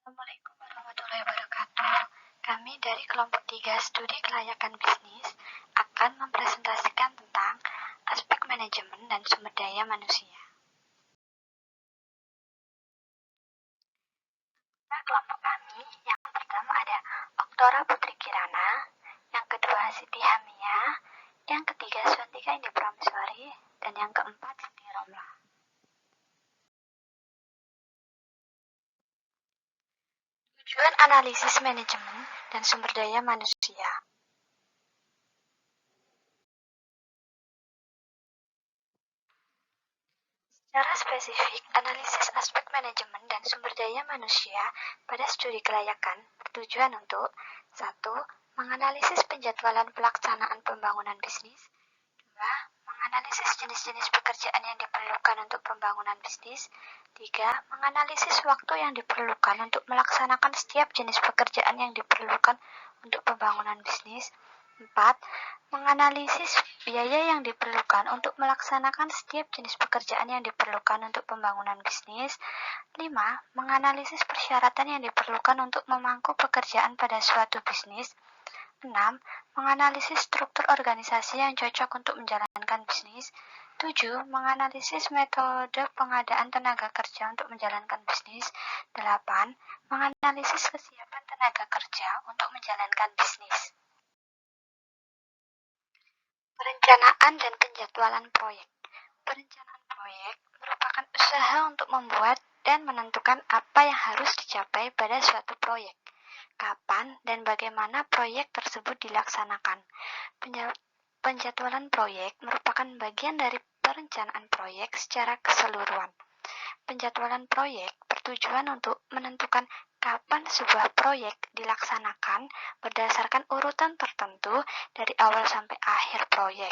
Assalamualaikum warahmatullahi wabarakatuh. Kami dari kelompok 3 studi kelayakan bisnis akan mempresentasikan tentang aspek manajemen dan sumber daya manusia. Nah, kelompok kami yang pertama ada Oktora Putri Kirana, yang kedua Siti Hamia, yang ketiga Swantika Indi Prameswari, dan yang keempat Siti Romla. Tujuan analisis manajemen dan sumber daya manusia. Secara spesifik, analisis aspek manajemen dan sumber daya manusia pada studi kelayakan bertujuan untuk 1. Menganalisis penjadwalan pelaksanaan pembangunan bisnis. 2. Menganalisis jenis-jenis pekerjaan yang diperlukan untuk pembangunan bisnis. 3. Menganalisis waktu yang diperlukan untuk melaksanakan setiap jenis pekerjaan yang diperlukan untuk pembangunan bisnis. 4. Menganalisis biaya yang diperlukan untuk melaksanakan setiap jenis pekerjaan yang diperlukan untuk pembangunan bisnis. 5. Menganalisis persyaratan yang diperlukan untuk memangku pekerjaan pada suatu bisnis. 6. Menganalisis struktur organisasi yang cocok untuk menjalankan bisnis. 7. Menganalisis metode pengadaan tenaga kerja untuk menjalankan bisnis. 8. Menganalisis kesiapan tenaga kerja untuk menjalankan bisnis. Perencanaan dan penjadwalan proyek. Perencanaan proyek merupakan usaha untuk membuat dan menentukan apa yang harus dicapai pada suatu proyek, kapan dan bagaimana proyek tersebut dilaksanakan. Penjadwalan proyek merupakan bagian dari perencanaan proyek secara keseluruhan. Penjadwalan proyek bertujuan untuk menentukan kapan sebuah proyek dilaksanakan berdasarkan urutan tertentu dari awal sampai akhir proyek.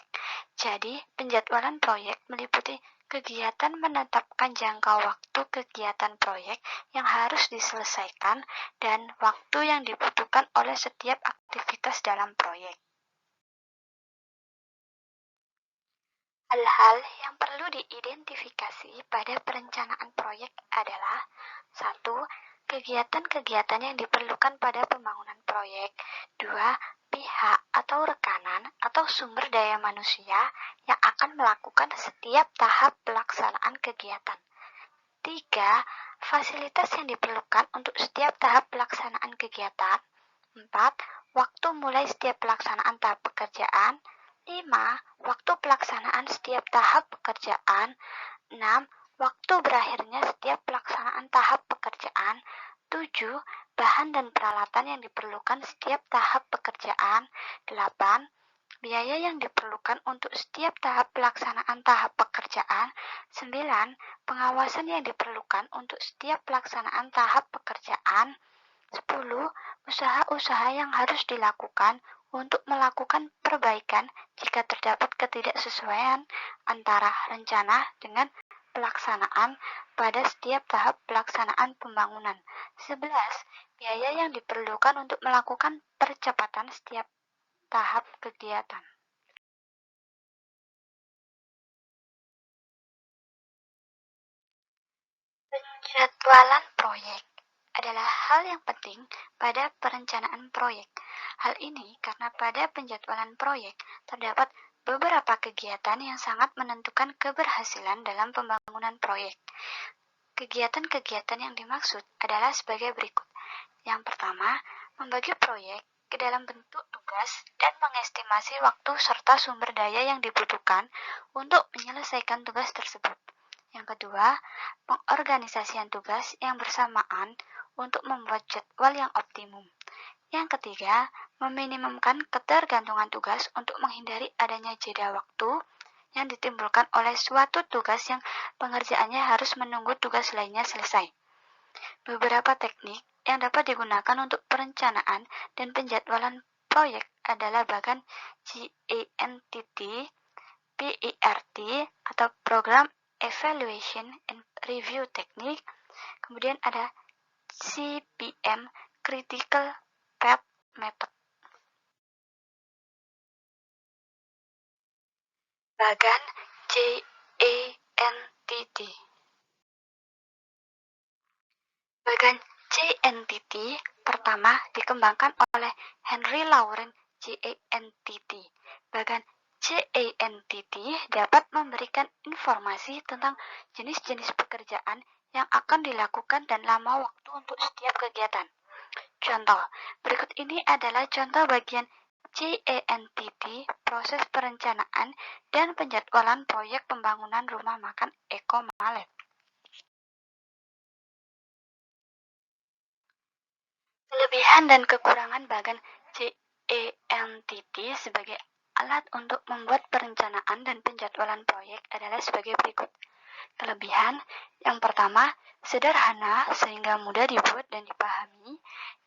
Jadi, penjadwalan proyek meliputi kegiatan menetapkan jangka waktu kegiatan proyek yang harus diselesaikan dan waktu yang dibutuhkan oleh setiap aktivitas dalam proyek. Hal-hal yang perlu diidentifikasi pada perencanaan proyek adalah 1. Kegiatan-kegiatan yang diperlukan pada pembangunan proyek. 2. Pihak atau rekanan atau sumber daya manusia yang akan melakukan setiap tahap pelaksanaan kegiatan. 3. Fasilitas yang diperlukan untuk setiap tahap pelaksanaan kegiatan. 4. Waktu mulai setiap pelaksanaan tahap pekerjaan. 5. Waktu pelaksanaan setiap tahap pekerjaan. 6. Waktu berakhirnya setiap pelaksanaan tahap pekerjaan. 7. Bahan dan peralatan yang diperlukan setiap tahap pekerjaan. 8. Biaya yang diperlukan untuk setiap tahap pelaksanaan tahap pekerjaan. 9. Pengawasan yang diperlukan untuk setiap pelaksanaan tahap pekerjaan. 10. Usaha-usaha yang harus dilakukan untuk melakukan perbaikan jika terdapat ketidaksesuaian antara rencana dengan pelaksanaan pada setiap tahap pelaksanaan pembangunan. 11. Biaya yang diperlukan untuk melakukan percepatan setiap tahap kegiatan. Penjadwalan proyek adalah hal yang penting pada perencanaan proyek. Hal ini karena pada penjadwalan proyek terdapat beberapa kegiatan yang sangat menentukan keberhasilan dalam pembangunan proyek. Kegiatan-kegiatan yang dimaksud adalah sebagai berikut. Yang pertama, membagi proyek ke dalam bentuk tugas dan mengestimasi waktu serta sumber daya yang dibutuhkan untuk menyelesaikan tugas tersebut. Yang kedua, pengorganisasian tugas yang bersamaan untuk membuat jadwal yang optimum. Yang ketiga, meminimumkan ketergantungan tugas untuk menghindari adanya jeda waktu yang ditimbulkan oleh suatu tugas yang pengerjaannya harus menunggu tugas lainnya selesai. Beberapa teknik yang dapat digunakan untuk perencanaan dan penjadwalan proyek adalah bagan GANTT, PERT atau Program Evaluation and Review Technique. Kemudian ada CPM, Critical Path Method. Bagan GANTT. Bagan JNTT pertama dikembangkan oleh Henry Laurent JNTT. Bagan JNTT dapat memberikan informasi tentang jenis-jenis pekerjaan yang akan dilakukan dan lama waktu untuk setiap kegiatan. Contoh, berikut ini adalah contoh bagian JNTT, proses perencanaan dan penjadwalan proyek pembangunan rumah makan Eko Malet. Kelebihan dan kekurangan bagan JNTT sebagai alat untuk membuat perencanaan dan penjadwalan proyek adalah sebagai berikut. Kelebihan, yang pertama, sederhana sehingga mudah dibuat dan dipahami.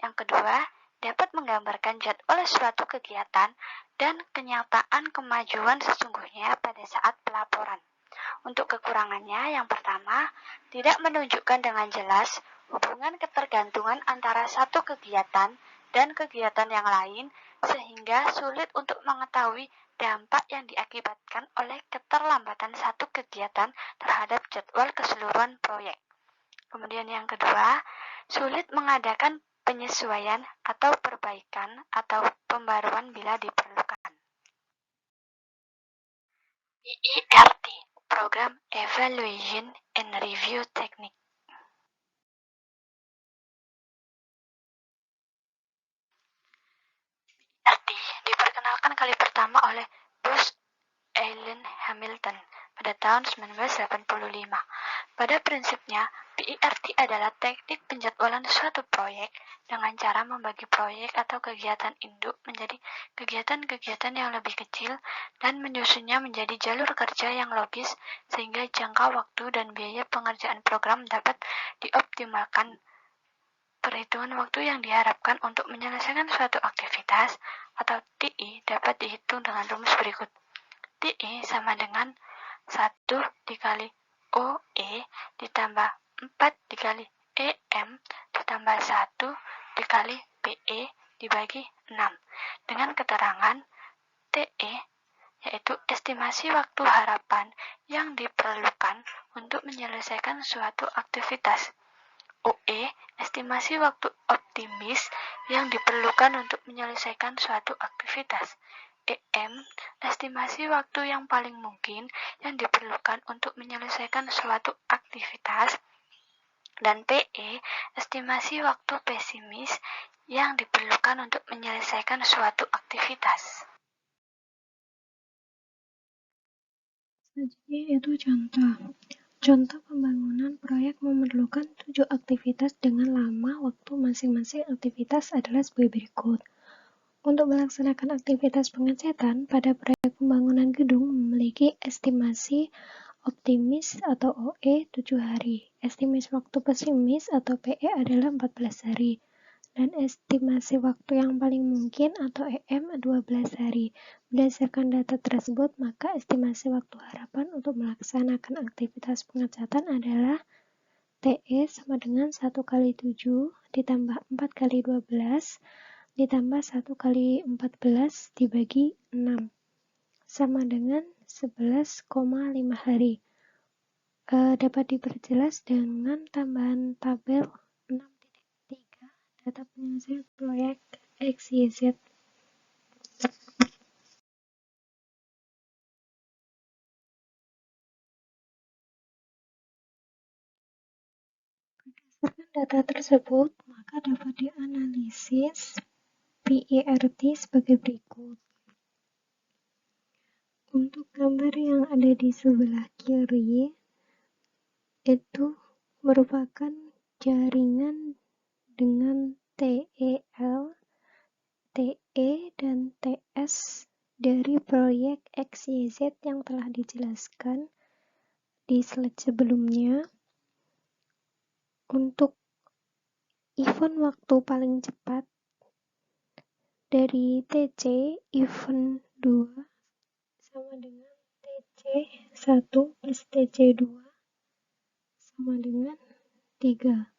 Yang kedua, dapat menggambarkan jadwal suatu kegiatan dan kenyataan kemajuan sesungguhnya pada saat pelaporan. Untuk kekurangannya, yang pertama, tidak menunjukkan dengan jelas hubungan ketergantungan antara satu kegiatan dan kegiatan yang lain, sehingga sulit untuk mengetahui dampak yang diakibatkan oleh keterlambatan satu kegiatan terhadap jadwal keseluruhan proyek. Kemudian yang kedua, sulit mengadakan penyesuaian atau perbaikan atau pembaruan bila diperlukan. EERT, Program Evaluation and Review Technique. EERT diperkenalkan kali pertama oleh Booz Allen Hamilton pada tahun 1985. Pada prinsipnya, PERT adalah teknik penjadwalan suatu proyek dengan cara membagi proyek atau kegiatan induk menjadi kegiatan-kegiatan yang lebih kecil dan menyusunnya menjadi jalur kerja yang logis sehingga jangka waktu dan biaya pengerjaan program dapat dioptimalkan. Perhitungan waktu yang diharapkan untuk menyelesaikan suatu aktivitas atau TI dapat dihitung dengan rumus berikut. TI sama dengan 1 dikali OE ditambah 4 dikali EM ditambah 1 dikali PE dibagi 6 dengan keterangan TE yaitu estimasi waktu harapan yang diperlukan untuk menyelesaikan suatu aktivitas. OE, estimasi waktu optimis yang diperlukan untuk menyelesaikan suatu aktivitas. EM, estimasi waktu yang paling mungkin yang diperlukan untuk menyelesaikan suatu aktivitas. Dan PE, estimasi waktu pesimis yang diperlukan untuk menyelesaikan suatu aktivitas. Selanjutnya yaitu contoh. Contoh pembangunan proyek memerlukan 7 aktivitas dengan lama waktu masing-masing aktivitas adalah sebagai berikut. Untuk melaksanakan aktivitas pengecatan pada proyek pembangunan gedung memiliki estimasi optimis atau OE 7 hari, estimasi waktu pesimis atau PE adalah 14 hari, dan estimasi waktu yang paling mungkin atau EM 12 hari. Berdasarkan data tersebut, maka estimasi waktu harapan untuk melaksanakan aktivitas pengecatan adalah TE sama dengan 1 kali 7 ditambah 4 kali 12 ditambah 1 kali 14 dibagi 6 sama dengan 11,5 hari. Dapat diperjelas dengan tambahan tabel 6.3 data penyelesaian proyek XYZ. Berdasarkan data tersebut, maka dapat dianalisis PERT sebagai berikut. Untuk gambar yang ada di sebelah kiri, itu merupakan jaringan dengan TEL, TE, dan TS dari proyek XYZ yang telah dijelaskan di slide sebelumnya. Untuk event waktu paling cepat dari TC event 2 sama dengan TC1 plus TC2 sama dengan 3.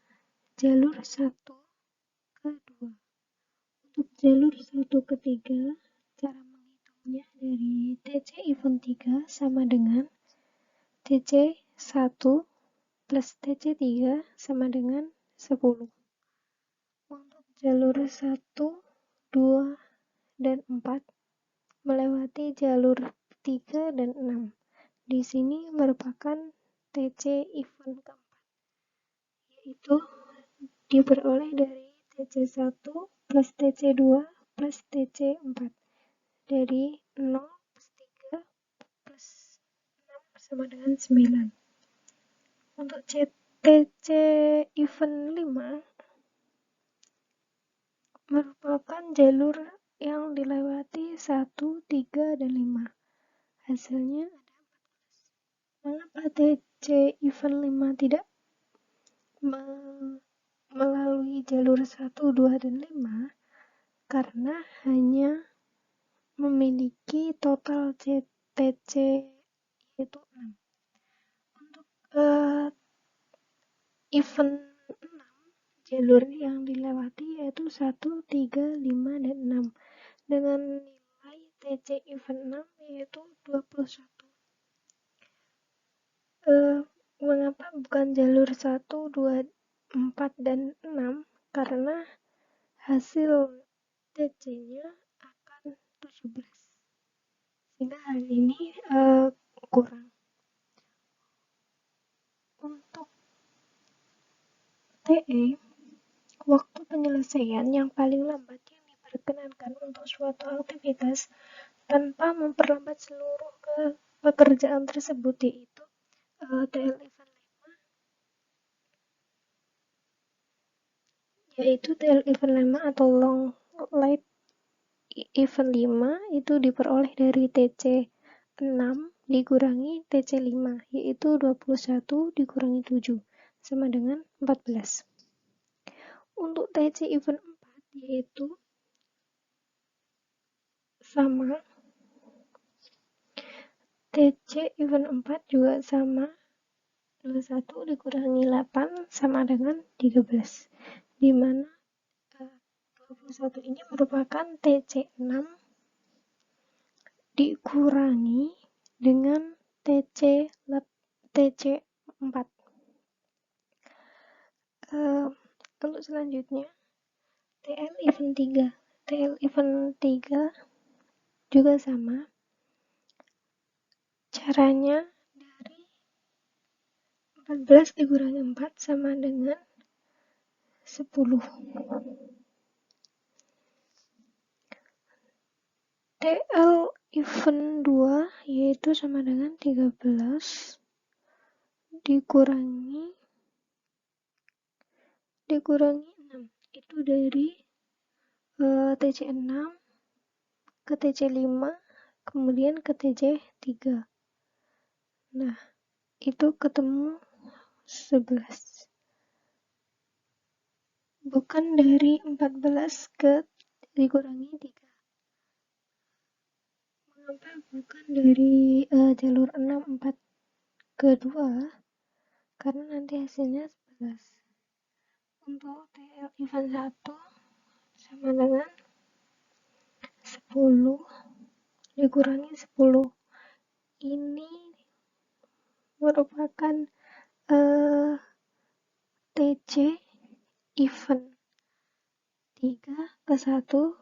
Jalur 1 ke 2. Untuk jalur 1 ke 3, cara menghitungnya dari TC event 3 sama dengan TC1 plus TC3 sama dengan 10. jalur 1, 2, dan 4 melewati jalur 3 dan 6. Di sini merupakan TC event keempat, yaitu diperoleh dari TC1 plus TC2 plus TC4 dari 0 plus 3 plus 6 sama dengan 9. Untuk TC event 5 merupakan jalur yang dilewati 1, 3, dan 5. Hasilnya ada 14. Mengapa TC event 5 tidak melalui jalur 1, 2, dan 5? Karena hanya memiliki total TC yaitu 6. Untuk event 6, jalur yang dilewati yaitu 1, 3, 5, dan 6 dengan nilai TC event 6 yaitu 21. Mengapa bukan jalur 1, 2, 4, dan 6? Karena hasil TC-nya akan 17. Sehingga hal ini kurang. Untuk TE, waktu penyelesaian yang paling lambat yang diperkenankan untuk suatu aktivitas tanpa memperlambat seluruh pekerjaan tersebut yaitu TL event 5, yaitu TL event 5 atau long light event 5 itu diperoleh dari TC 6 dikurangi TC 5 yaitu 21 dikurangi 7 sama dengan 14. Untuk TC event 4 yaitu sama, TC event 4 juga sama, 21 dikurangi 8 sama dengan 13, di mana 21 ini merupakan TC 6 dikurangi dengan TC 4. Untuk selanjutnya TL event 3. TL event 3 juga sama. Caranya dari 14 dikurangi 4 sama dengan 10. TL event 2 yaitu sama dengan 13 dikurangi 6. Itu dari TC 6 ke TC 5 kemudian ke TC 3. Nah, itu ketemu 11. Bukan dari 14 ke dikurangi 3. Mengapa bukan dari jalur 6, 4 ke 2? Karena nanti hasilnya 11. Untuk TL event 1 sama dengan 10 dikurangi 10. Ini merupakan TC event 3 ke 1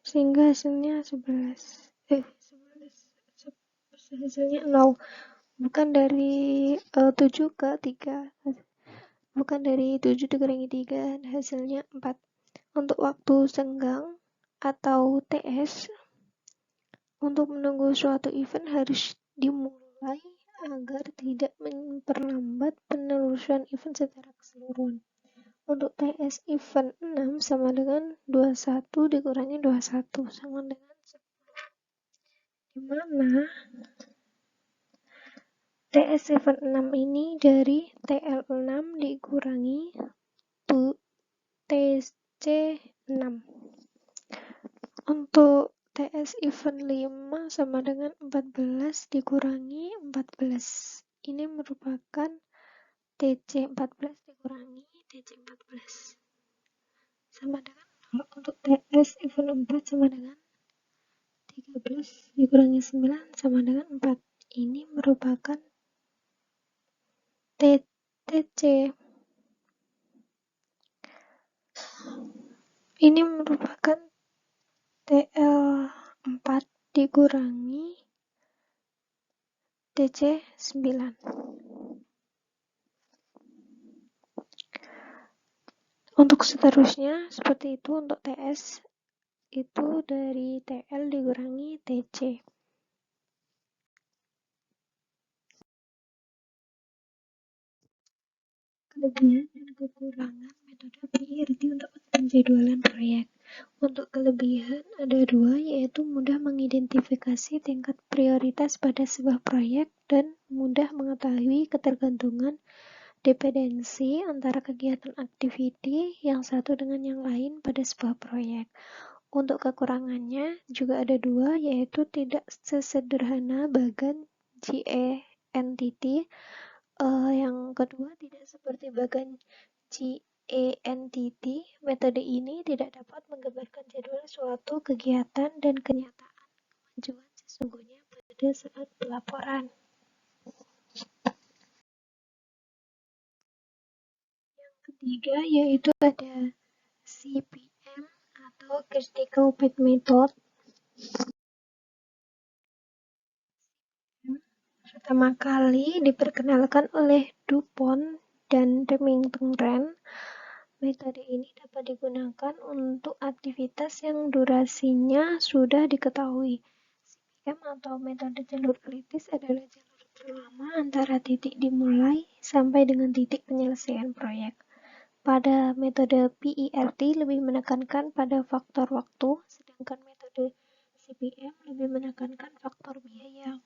sehingga hasilnya 11. Hasilnya 0. Bukan dari 7 ke 3. Bukan dari 7 dikurangi 3, hasilnya 4. Untuk waktu senggang atau TS, untuk menunggu suatu event harus dimulai agar tidak memperlambat penelusuran event secara keseluruhan. Untuk TS event 6 sama dengan 21 dikurangi 21 sama dengan 10. Di mana TS event 6 ini dari TL6 dikurangi TC 6. Untuk TS event 5 sama dengan 14 dikurangi 14. Ini merupakan TC 14 dikurangi TC 14 sama dengan 0. Untuk TS event 4 sama dengan 13 dikurangi 9 sama dengan 4. Ini merupakan TC. Ini merupakan TL4 dikurangi TC9. Untuk seterusnya, seperti itu untuk TS, itu dari TL dikurangi TC. Kelebihan dan kekurangan metode PIRT untuk penjadwalan proyek. Untuk kelebihan ada dua, yaitu mudah mengidentifikasi tingkat prioritas pada sebuah proyek dan mudah mengetahui ketergantungan dependensi antara kegiatan aktiviti yang satu dengan yang lain pada sebuah proyek. Untuk kekurangannya juga ada dua, yaitu tidak sesederhana bagan GE-entity. Yang kedua, tidak seperti bagan GE-entity, metode ini tidak dapat menggambarkan jadwal suatu kegiatan dan kenyataan kemajuan sesungguhnya pada saat pelaporan. Yang ketiga, yaitu ada CPM atau Critical Path Method. Pertama kali diperkenalkan oleh DuPont dan Remington-Rand. Metode ini dapat digunakan untuk aktivitas yang durasinya sudah diketahui. CPM atau metode jalur kritis adalah jalur terlama antara titik dimulai sampai dengan titik penyelesaian proyek. Pada metode PIRT lebih menekankan pada faktor waktu, sedangkan metode CPM lebih menekankan faktor biaya.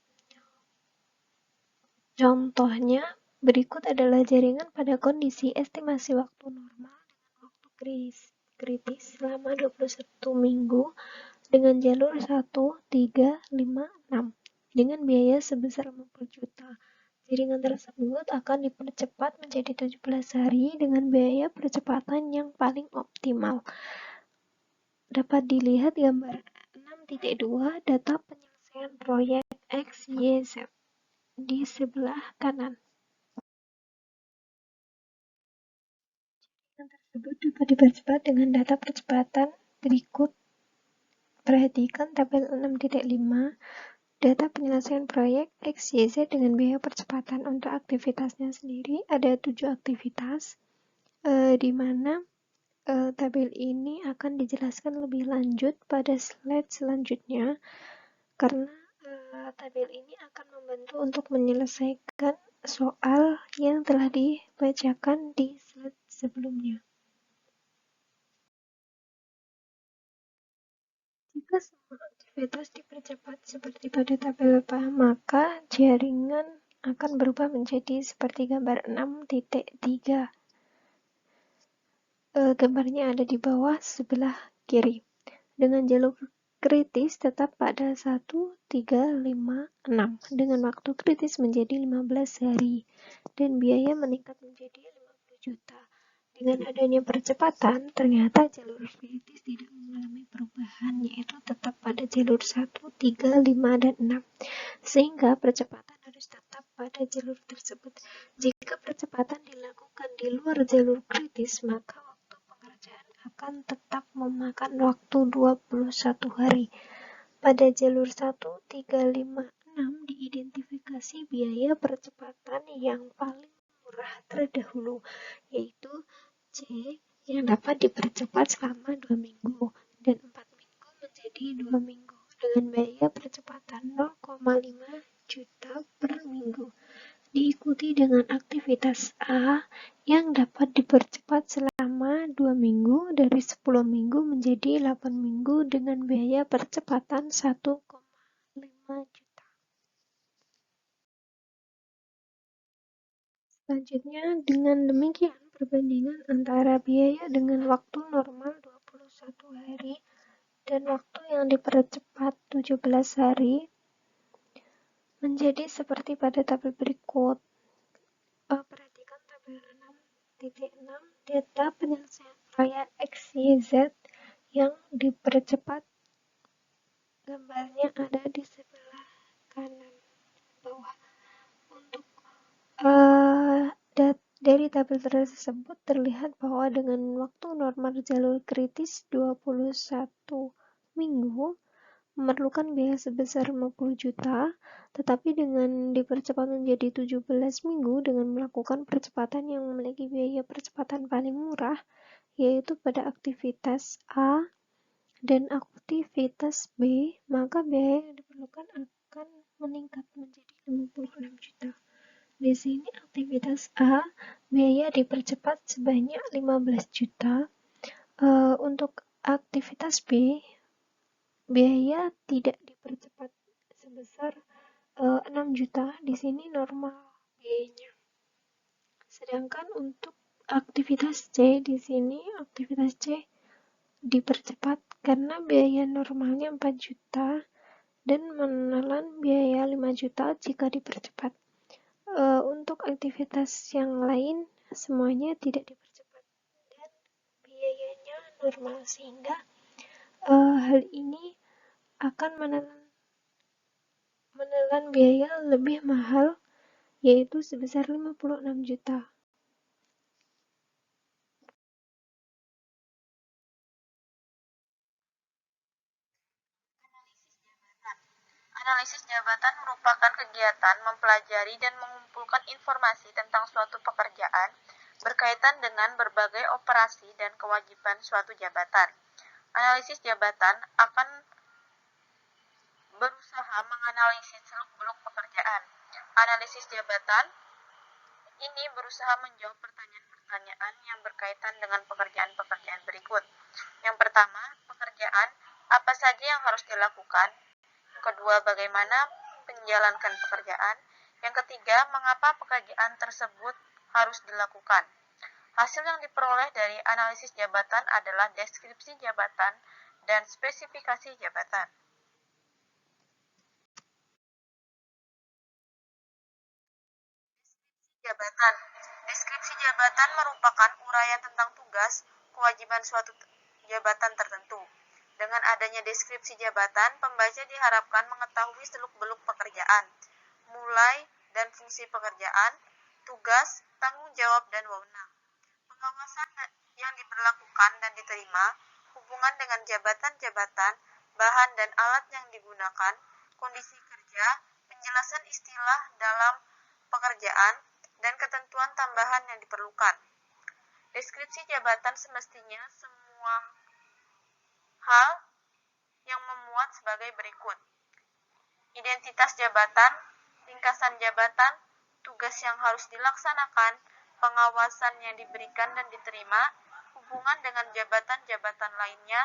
Contohnya, berikut adalah jaringan pada kondisi estimasi waktu normal dengan waktu kritis selama 21 minggu dengan jalur 1, 3, 5, 6 dengan biaya sebesar 50 juta. Jaringan tersebut akan dipercepat menjadi 17 hari dengan biaya percepatan yang paling optimal. Dapat dilihat gambar 6.2 data penyelesaian proyek XYZ di sebelah kanan. Yang tersebut dapat dipercepat dengan data percepatan berikut. Perhatikan tabel 6.5, data penyelesaian proyek XYZ dengan biaya percepatan. Untuk aktivitasnya sendiri ada 7 aktivitas, di mana tabel ini akan dijelaskan lebih lanjut pada slide selanjutnya, karena tabel ini akan membantu untuk menyelesaikan soal yang telah dibacakan di slide sebelumnya. Jika semua aktivitas dipercepat seperti pada tabel apa, maka jaringan akan berubah menjadi seperti gambar 6.3. Gambarnya ada di bawah sebelah kiri. Dengan jalur kritis tetap pada 1, 3, 5, 6. Dengan waktu kritis menjadi 15 hari. Dan biaya meningkat menjadi 50 juta. Dengan adanya percepatan, ternyata jalur kritis tidak mengalami perubahan, yaitu tetap pada jalur 1, 3, 5, dan 6. Sehingga percepatan harus tetap pada jalur tersebut. Jika percepatan dilakukan di luar jalur kritis, maka waktu pengerjaan akan tetap memakan waktu 21 hari. Pada jalur 1, 3, 5, 6 diidentifikasi biaya percepatan yang paling murah terdahulu, yaitu C yang dapat dipercepat selama 2 minggu dan 4 minggu menjadi 2 minggu dengan biaya percepatan 0,5 juta per minggu. Diikuti dengan aktivitas A yang dapat dipercepat selama 2 minggu dari 10 minggu menjadi 8 minggu dengan biaya percepatan 1,5 juta. Selanjutnya, dengan demikian perbandingan antara biaya dengan waktu normal 21 hari dan waktu yang dipercepat 17 hari menjadi seperti pada tabel berikut. Perhatikan tabel 6.6, data penyelesaian proyek XYZ yang dipercepat. Gambarnya ada di sebelah kanan bawah. Untuk Dari tabel tersebut terlihat bahwa dengan waktu normal jalur kritis 21 minggu, memerlukan biaya sebesar 50 juta, tetapi dengan dipercepat menjadi 17 minggu dengan melakukan percepatan yang memiliki biaya percepatan paling murah, yaitu pada aktivitas A dan aktivitas B, maka biaya yang diperlukan akan meningkat menjadi 56 juta. Di sini aktivitas A, biaya dipercepat sebanyak 15 juta. Untuk aktivitas B, biaya tidak dipercepat sebesar 6 juta. Di sini normal biayanya. Sedangkan untuk aktivitas C, di sini aktivitas C dipercepat karena biaya normalnya 4 juta dan menelan biaya 5 juta jika dipercepat. Untuk aktivitas yang lain semuanya tidak dipercepat dan biayanya normal, sehingga hal ini akan menelan biaya lebih mahal, yaitu sebesar 56 juta. Analisis jabatan merupakan kegiatan mempelajari dan mengumpulkan informasi tentang suatu pekerjaan berkaitan dengan berbagai operasi dan kewajiban suatu jabatan. Analisis jabatan akan berusaha menganalisis seluk-beluk pekerjaan. Analisis jabatan ini berusaha menjawab pertanyaan-pertanyaan yang berkaitan dengan pekerjaan-pekerjaan berikut. Yang pertama, pekerjaan apa saja yang harus dilakukan? Yang kedua, bagaimana menjalankan pekerjaan? Yang ketiga, mengapa pekerjaan tersebut harus dilakukan? Hasil yang diperoleh dari analisis jabatan adalah deskripsi jabatan dan spesifikasi jabatan. Jabatan. Deskripsi jabatan merupakan uraian tentang tugas, kewajiban suatu jabatan tertentu. Dengan adanya deskripsi jabatan, pembaca diharapkan mengetahui seluk-beluk pekerjaan, mulai dan fungsi pekerjaan, tugas, tanggung jawab, dan wewenang. Pengawasan yang diberlakukan dan diterima, hubungan dengan jabatan-jabatan, bahan dan alat yang digunakan, kondisi kerja, penjelasan istilah dalam pekerjaan, dan ketentuan tambahan yang diperlukan. Deskripsi jabatan semestinya semua hal yang memuat sebagai berikut: identitas jabatan, ringkasan jabatan, tugas yang harus dilaksanakan, pengawasan yang diberikan dan diterima, hubungan dengan jabatan-jabatan lainnya,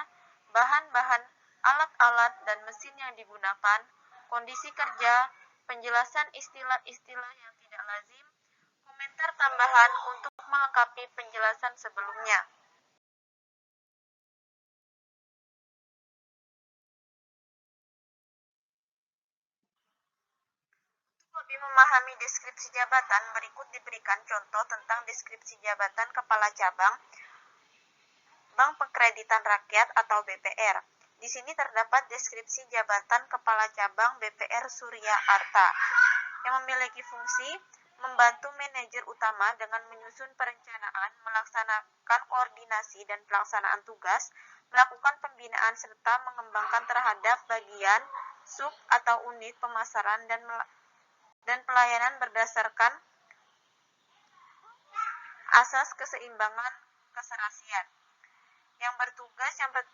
bahan-bahan, alat-alat dan mesin yang digunakan, kondisi kerja, penjelasan istilah-istilah yang tidak lazim, komentar tambahan untuk melengkapi penjelasan sebelumnya. Untuk lebih memahami deskripsi jabatan, berikut diberikan contoh tentang deskripsi jabatan Kepala Cabang Bank Pengkreditan Rakyat atau BPR. Di sini terdapat deskripsi jabatan Kepala Cabang BPR Surya Arta, yang memiliki fungsi membantu manajer utama dengan menyusun perencanaan, melaksanakan koordinasi dan pelaksanaan tugas, melakukan pembinaan serta mengembangkan terhadap bagian, sub atau unit pemasaran dan pelayanan berdasarkan asas keseimbangan keserasian.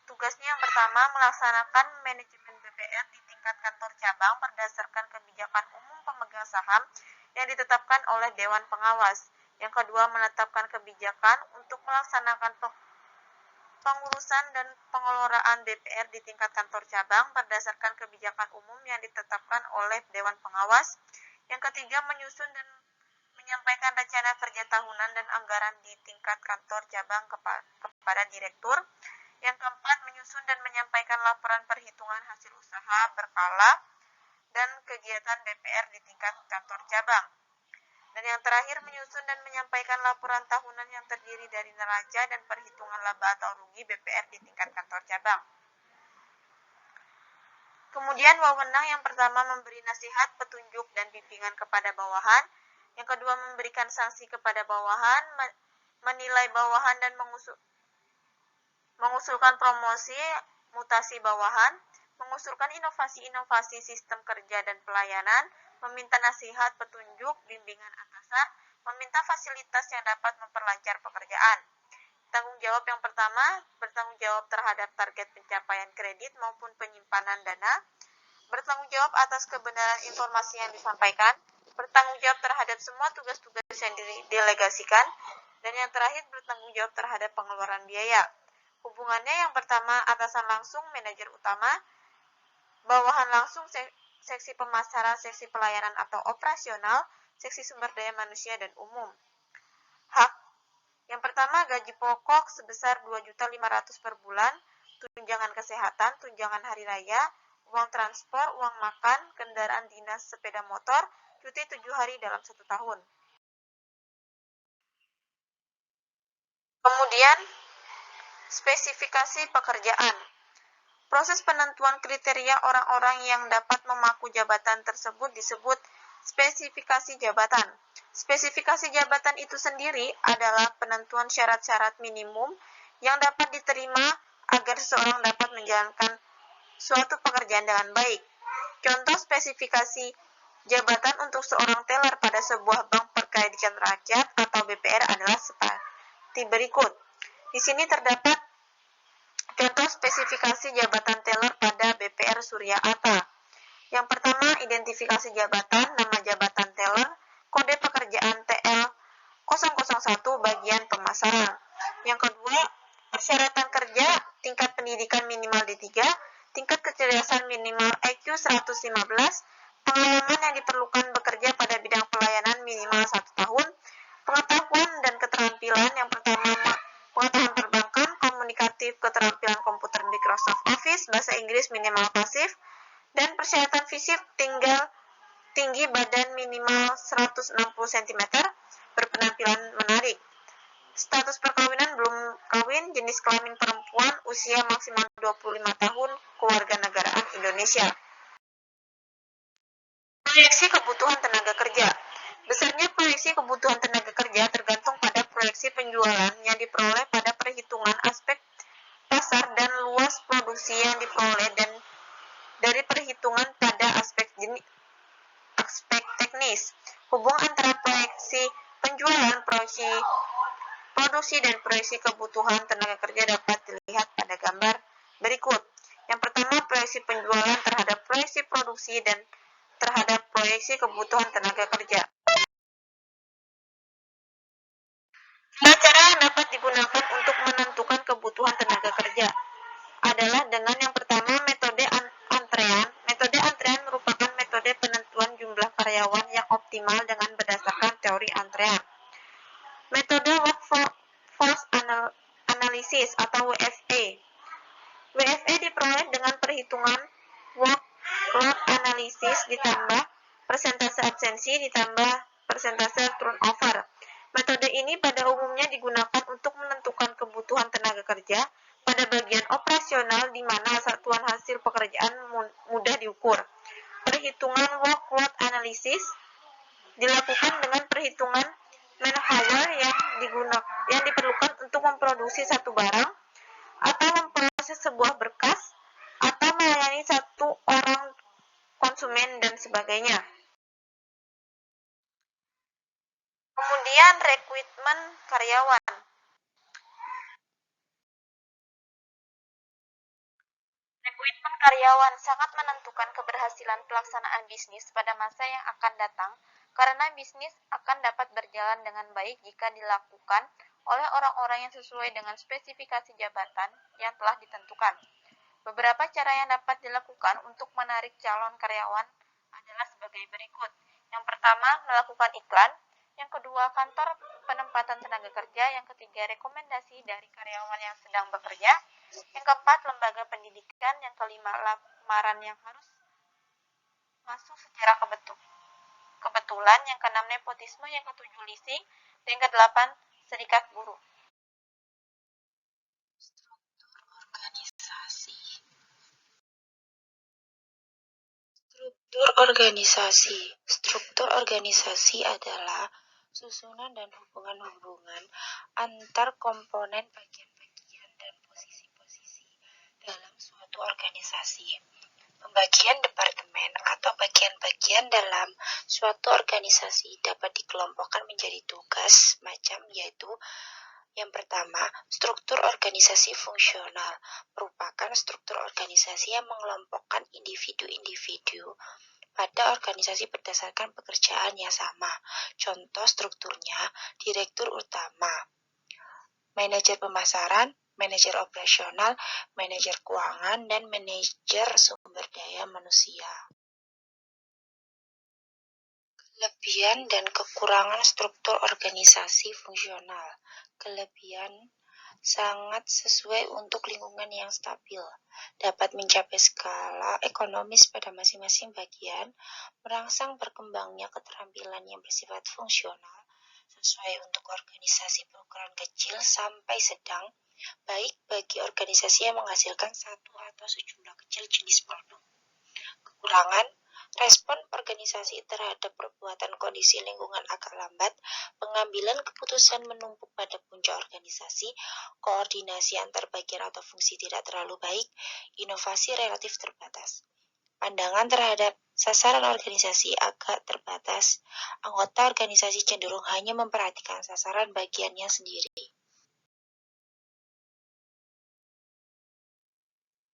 Tugasnya yang pertama, melaksanakan manajemen BPR di tingkat kantor cabang berdasarkan kebijakan umum pemegang saham yang ditetapkan oleh Dewan Pengawas. Yang kedua, menetapkan kebijakan untuk melaksanakan pengurusan dan pengelolaan BPR di tingkat kantor cabang berdasarkan kebijakan umum yang ditetapkan oleh Dewan Pengawas. Yang ketiga, menyusun dan menyampaikan rencana kerja tahunan dan anggaran di tingkat kantor cabang kepada direktur. Yang keempat, menyusun dan menyampaikan laporan perhitungan hasil usaha berkala dan kegiatan BPR di tingkat kantor cabang. Dan yang terakhir, menyusun dan menyampaikan laporan tahunan yang terdiri dari neraca dan perhitungan laba atau rugi BPR di tingkat kantor cabang. Kemudian wewenang yang pertama, memberi nasihat, petunjuk, dan bimbingan kepada bawahan. Yang kedua, memberikan sanksi kepada bawahan, menilai bawahan dan mengusulkan promosi mutasi bawahan, mengusulkan inovasi-inovasi sistem kerja dan pelayanan, meminta nasihat, petunjuk, bimbingan atasan, meminta fasilitas yang dapat memperlancar pekerjaan. Tanggung jawab yang pertama, bertanggung jawab terhadap target pencapaian kredit maupun penyimpanan dana, bertanggung jawab atas kebenaran informasi yang disampaikan, bertanggung jawab terhadap semua tugas-tugas yang didelegasikan, dan yang terakhir bertanggung jawab terhadap pengeluaran biaya. Hubungannya yang pertama, atasan langsung, manajer utama, bawahan langsung, seksi pemasaran, seksi pelayanan atau operasional, seksi sumber daya manusia dan umum. Hak yang pertama, gaji pokok sebesar 2.500.000 per bulan, tunjangan kesehatan, tunjangan hari raya, uang transport, uang makan, kendaraan dinas sepeda motor, cuti 7 hari dalam 1 tahun. Kemudian, spesifikasi pekerjaan. Proses penentuan kriteria orang-orang yang dapat memaku jabatan tersebut disebut spesifikasi jabatan. Spesifikasi jabatan itu sendiri adalah penentuan syarat-syarat minimum yang dapat diterima agar seseorang dapat menjalankan suatu pekerjaan dengan baik. Contoh spesifikasi jabatan untuk seorang teller pada sebuah bank perkreditan rakyat atau BPR adalah seperti berikut. Di sini terdapat contoh spesifikasi jabatan teller pada BPR Surya Atta. Yang pertama, identifikasi jabatan, nama jabatan teller, kode pekerjaan TL 001 bagian pemasaran. Yang kedua, persyaratan kerja, tingkat pendidikan minimal D3, tingkat kecerdasan minimal IQ 115, pengalaman yang diperlukan bekerja pada bidang pelayanan minimal 1 tahun, pengetahuan dan keterampilan yang pertama, pengetahuan perbankan, komunikatif, keterampilan komputer Microsoft Office, bahasa Inggris minimal pasif, dan persyaratan fisik tinggi badan minimal 160 cm, berpenampilan menarik. Status perkawinan belum kawin, jenis kelamin perempuan, usia maksimal 25 tahun, kewarganegaraan Indonesia. Proyeksi kebutuhan tenaga kerja. Besarnya proyeksi kebutuhan tenaga kerja tergantung pada proyeksi penjualan yang diperoleh pada perhitungan aspek pasar dan luas produksi yang diperoleh dan dari perhitungan pada aspek teknis. Hubungan antara proyeksi penjualan, proyeksi produksi dan proyeksi kebutuhan tenaga kerja dapat dilihat pada gambar berikut. Yang pertama, proyeksi penjualan terhadap proyeksi produksi dan terhadap proyeksi kebutuhan tenaga kerja. Cara yang dapat digunakan untuk menentukan kebutuhan tenaga kerja adalah dengan yang pertama, metode antrean. Metode antrean merupakan metode penentuan jumlah karyawan yang optimal dengan berdasarkan teori antrean. Metode workforce analysis atau WFA. WFA diperoleh dengan perhitungan workload analysis ditambah persentase absensi ditambah persentase turnover. Metode ini pada umumnya digunakan untuk menentukan kebutuhan tenaga kerja pada bagian operasional di mana satuan hasil pekerjaan mudah diukur. Perhitungan workload analysis dilakukan dengan perhitungan manpower yang diperlukan untuk memproduksi satu barang atau memproses sebuah berkas atau melayani satu orang konsumen dan sebagainya. Kemudian rekrutmen karyawan. Rekrutmen karyawan sangat menentukan keberhasilan pelaksanaan bisnis pada masa yang akan datang karena bisnis akan dapat berjalan dengan baik jika dilakukan oleh orang-orang yang sesuai dengan spesifikasi jabatan yang telah ditentukan. Beberapa cara yang dapat dilakukan untuk menarik calon karyawan adalah sebagai berikut. Yang pertama, melakukan iklan. Yang kedua, kantor penempatan tenaga kerja. Yang ketiga, rekomendasi dari karyawan yang sedang bekerja. Yang keempat, lembaga pendidikan. Yang kelima, lamaran yang harus masuk secara kebetulan. Yang keenam, nepotisme. Yang ketujuh, leasing. Dan yang kedelapan, serikat buruh. Struktur Organisasi. Struktur organisasi adalah susunan dan hubungan-hubungan antar komponen bagian-bagian dan posisi-posisi dalam suatu organisasi. Pembagian departemen atau bagian-bagian dalam suatu organisasi dapat dikelompokkan menjadi tugas macam yaitu yang pertama, struktur organisasi fungsional merupakan struktur organisasi yang mengelompokkan individu-individu pada organisasi berdasarkan pekerjaan yang sama. Contoh strukturnya, direktur utama, manajer pemasaran, manajer operasional, manajer keuangan, dan manajer sumber daya manusia. Kelebihan dan kekurangan struktur organisasi fungsional. Kelebihan sangat sesuai untuk lingkungan yang stabil, dapat mencapai skala ekonomis pada masing-masing bagian, merangsang berkembangnya keterampilan yang bersifat fungsional, sesuai untuk organisasi berukuran kecil sampai sedang, baik bagi organisasi yang menghasilkan satu atau sejumlah kecil jenis produk. Kekurangan, respon organisasi terhadap perbuatan kondisi lingkungan agak lambat, pengambilan keputusan menumpuk pada puncak organisasi, koordinasi antar bagian atau fungsi tidak terlalu baik, inovasi relatif terbatas. Pandangan terhadap sasaran organisasi agak terbatas, anggota organisasi cenderung hanya memperhatikan sasaran bagiannya sendiri.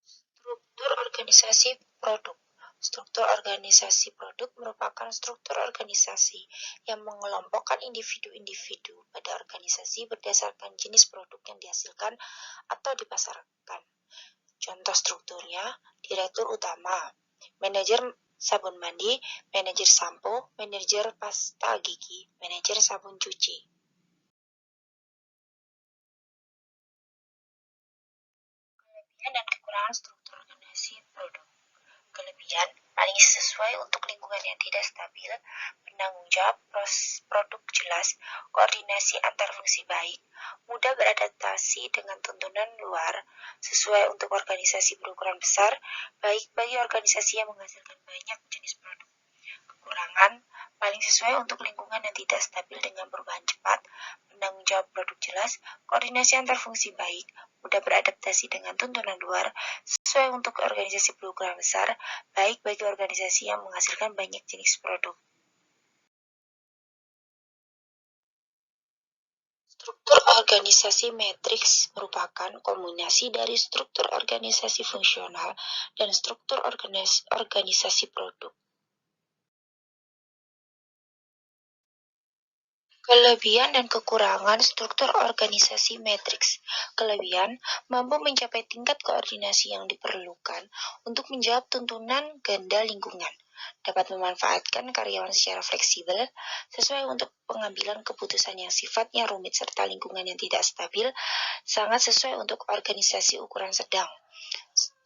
Struktur organisasi produk. Struktur organisasi produk merupakan struktur organisasi yang mengelompokkan individu-individu pada organisasi berdasarkan jenis produk yang dihasilkan atau dipasarkan. Contoh strukturnya, direktur utama, manajer sabun mandi, manajer sampo, manajer pasta gigi, manajer sabun cuci. Kelebihan dan kekurangan struktur organisasi produk. Kelebihan paling sesuai untuk lingkungan yang tidak stabil, penanggung jawab produk jelas, koordinasi antar fungsi baik, mudah beradaptasi dengan tuntunan luar, sesuai untuk organisasi berukuran besar, baik bagi organisasi yang menghasilkan banyak jenis produk. Kekurangan paling sesuai untuk lingkungan yang tidak stabil dengan perubahan cepat, penanggung jawab produk jelas, koordinasi antar fungsi baik, mudah beradaptasi dengan tuntunan luar, sesuai untuk organisasi berukuran besar, baik bagi organisasi yang menghasilkan banyak jenis produk. Struktur organisasi matriks merupakan kombinasi dari struktur organisasi fungsional dan struktur organisasi produk. Kelebihan dan kekurangan struktur organisasi matriks. Kelebihan mampu mencapai tingkat koordinasi yang diperlukan untuk menjawab tuntunan ganda lingkungan, dapat memanfaatkan karyawan secara fleksibel, sesuai untuk pengambilan keputusan yang sifatnya rumit serta lingkungan yang tidak stabil, sangat sesuai untuk organisasi ukuran sedang.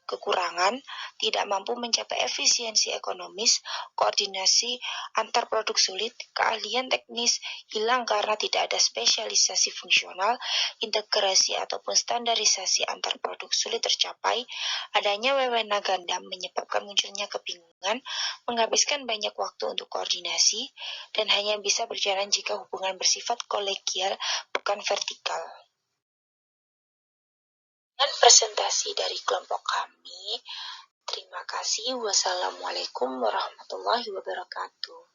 Kekurangan, tidak mampu mencapai efisiensi ekonomis, koordinasi antar produk sulit, keahlian teknis hilang karena tidak ada spesialisasi fungsional, integrasi ataupun standarisasi antar produk sulit tercapai, adanya wewenang ganda menyebabkan munculnya kebingungan, menghabiskan banyak waktu untuk koordinasi, dan hanya bisa berjalan jika hubungan bersifat kolegial, bukan vertikal. Dan presentasi dari kelompok kami. Terima kasih. Wassalamualaikum warahmatullahi wabarakatuh.